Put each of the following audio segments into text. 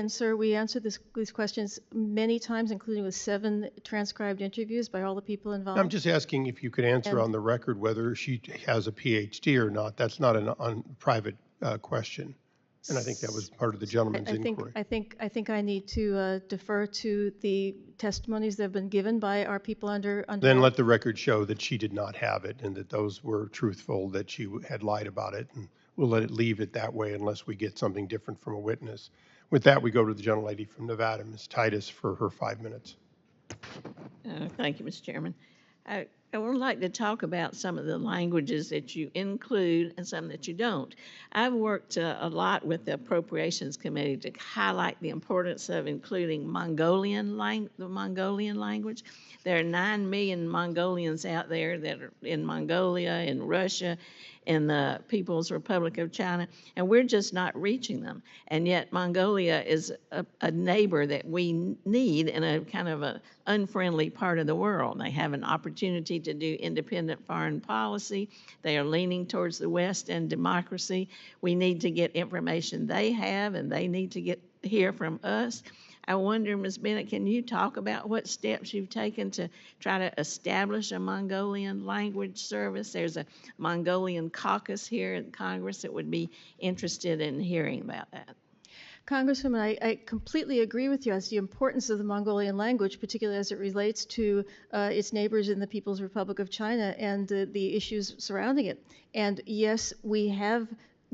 And sir, we answered these questions many times, including with 7 transcribed interviews by all the people I'm involved. just asking if you could answer And on the record whether she has a PhD or not. That's not a private question. And I think that was part of the gentleman's inquiry. I think I need to defer to the testimonies that have been given by our people under Then oath. let the record show that she did not have it and that those were truthful, that she had lied about it. And we'll let it leave it that way unless we get something different from a witness. With that, we go to the gentlelady from Nevada, Ms. Titus, for her 5 minutes. Thank you, Mr. Chairman. I would like to talk about some of the languages that you include and some that you don't. I've worked a lot with the Appropriations Committee to highlight the importance of including the Mongolian language. There are 9 million Mongolians out there that are in Mongolia, in Russia, in the People's Republic of China, and we're just not reaching them. And yet Mongolia is a neighbor that we need in a kind of an unfriendly part of the world. They have an opportunity to do independent foreign policy. They are leaning towards the West and democracy. We need to get information they have, and they need to hear from us. I wonder, Ms. Bennett, can you talk about what steps you've taken to try to establish a Mongolian language service? There's a Mongolian caucus here in Congress that would be interested in hearing about that. Congresswoman, I completely agree with you as to the importance of the Mongolian language, particularly as it relates to its neighbors in the People's Republic of China and the issues surrounding it. And yes, we have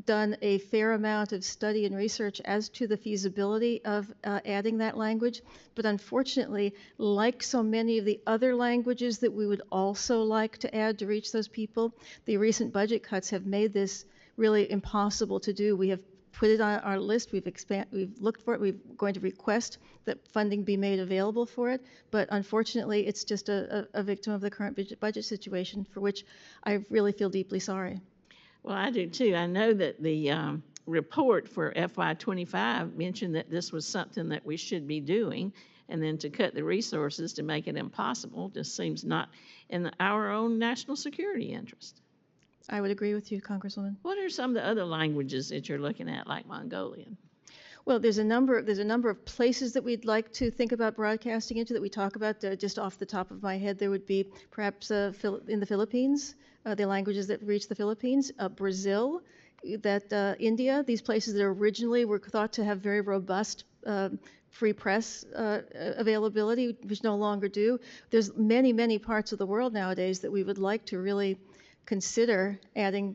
done a fair amount of study and research as to the feasibility of adding that language. But unfortunately, like so many of the other languages that we would also like to add to reach those people, the recent budget cuts have made this really impossible to do. We have put it on our list, we've looked for it, we're going to request that funding be made available for it, but unfortunately it's just a victim of the current budget situation, for which I really feel deeply sorry. Well, I do too. I know that the report for FY25 mentioned that this was something that we should be doing, and then to cut the resources to make it impossible just seems not in our own national security interest. I would agree with you, Congresswoman. What are some of the other languages that you're looking at, like Mongolian? Well, there's a number of places that we'd like to think about broadcasting into that we talk about. Just off the top of my head, there would be perhaps in the Philippines, the languages that reach the Philippines, Brazil, India, these places that originally were thought to have very robust free press availability, which no longer do. There's many, many parts of the world nowadays that we would like to really consider adding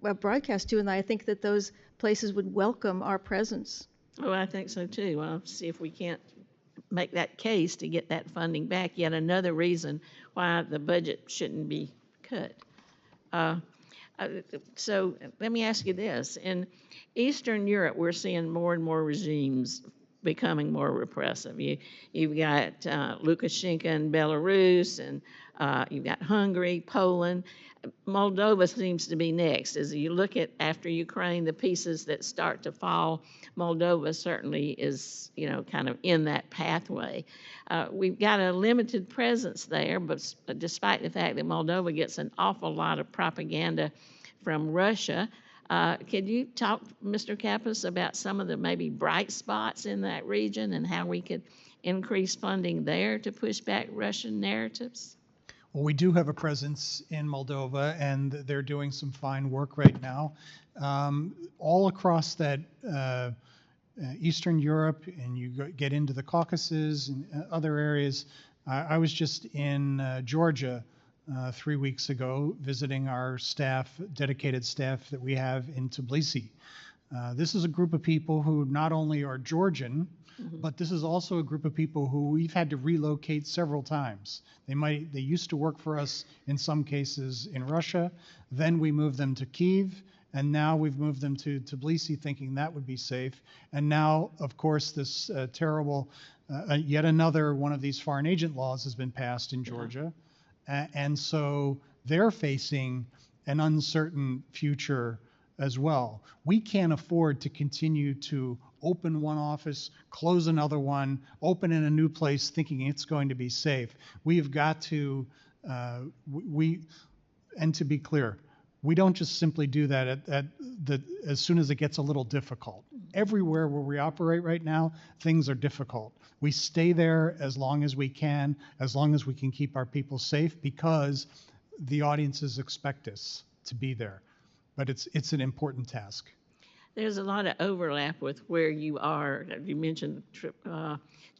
a broadcast to, and I think that those places would welcome our presence. Oh, I think so too. I'll see if we can't make that case to get that funding back. Yet another reason why the budget shouldn't be cut. So let me ask you this. In Eastern Europe, we're seeing more and more regimes becoming more repressive. You've got Lukashenko in Belarus, and you've got Hungary, Poland. Moldova seems to be next. As you look at, after Ukraine, the pieces that start to fall, Moldova certainly is, kind of in that pathway. We've got a limited presence there, but despite the fact that Moldova gets an awful lot of propaganda from Russia, could you talk, Mr. Kappas, about some of the maybe bright spots in that region and how we could increase funding there to push back Russian narratives? Well, we do have a presence in Moldova, and they're doing some fine work right now. All across that Eastern Europe, and you get into the Caucasus and other areas. I was just in Georgia 3 weeks ago visiting our staff, dedicated staff that we have in Tbilisi. This is a group of people who not only are Georgian, but this is also a group of people who we've had to relocate several times. They used to work for us in some cases in Russia, then we moved them to Kyiv, and now we've moved them to Tbilisi thinking that would be safe. And now, of course, this terrible, yet another one of these foreign agent laws has been passed in Georgia. And so they're facing an uncertain future as well. We can't afford to continue to open one office, close another one, open in a new place thinking it's going to be safe. We have got to, and to be clear, we don't just simply do that as soon as it gets a little difficult. Everywhere where we operate right now, things are difficult. We stay there as long as we can keep our people safe, because the audiences expect us to be there. But it's an important task. There's a lot of overlap with where you are. You mentioned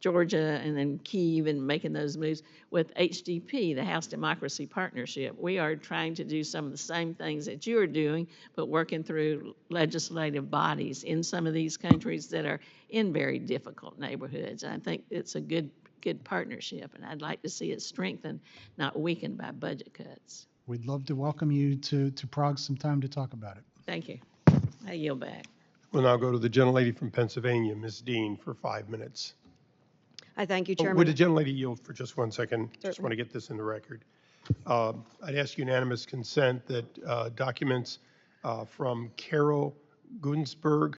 Georgia and then Kyiv and making those moves. With HDP, the House Democracy Partnership, we are trying to do some of the same things that you are doing, but working through legislative bodies in some of these countries that are in very difficult neighborhoods. And I think it's a good partnership, and I'd like to see it strengthened, not weakened by budget cuts. We'd love to welcome you to Prague sometime to talk about it. Thank you. I yield back. We'll now go to the gentlelady from Pennsylvania, Ms. Dean, for 5 minutes. I thank you, Oh, Chairman. would the gentlelady yield for just 1 second? Just want to get this in the record. I'd ask unanimous consent that documents from Carol Gunsberg